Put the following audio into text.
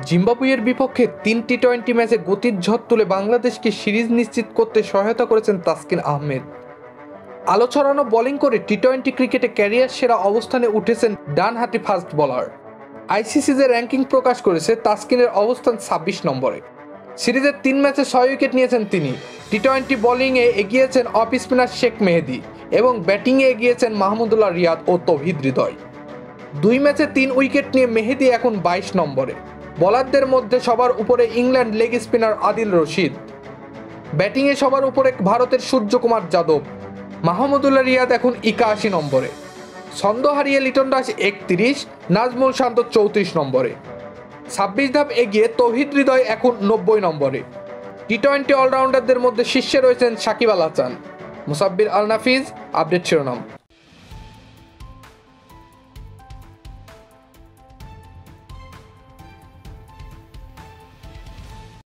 জিম্বাবুয়ের বিপক্ষে ৩ টি-২০ ম্যাচে গতির ঝড় তুলে বাংলাদেশকে সিরিজ নিশ্চিত করতে সহায়তা করেছেন তাসকিন আহমেদ। আলো ছড়ানো বোলিং করে টি-২০ ক্রিকেটে ক্যারিয়ার সেরা অবস্থানে উঠেছেন ডানহাতি ফাস্ট বোলার। আইসিসি যে র্যাঙ্কিং প্রকাশ করেছে তাসকিনের অবস্থান ২৬ নম্বরে। সিরিজের ৩ ম্যাচে ৬ উইকেট নিয়েছেন তিনি। টি-২০ বোলিংয়ে এগিয়েছেন অফ স্পিনার শেখ মেহেদী এবং ব্যাটিংয়ে এগিয়েছেন মাহমুদুল্লাহ রিয়াদ ও তৌহিদ হৃদয়। ২ ম্যাচে ৩ উইকেট নিয়ে মেহেদী এখন ২২ নম্বরে। বোলারদের মধ্যে সবার উপরে England leg spinner Adil Rashid. ব্যাটিংয়ে সবার উপরে ভারতের সূর্যকুমার যাদব। মাহমুদুল্লাহ রিয়াদ এখন ৮১ নম্বরে। ছন্দ হারিয়ে লিটন দাস ৩১, নাজমুল শান্ত ৩৪ নম্বরে। ২৬ ধাপ এগিয়ে তৌহিদ হৃদয় এখন ৯০ নম্বরে। টি-২০ অলরাউন্ডারদের মধ্যে শীর্ষে রয়েছেন সাকিব আল হাসান। মুসাব্বির আল নাফিজ, আপডেট শিরোনাম।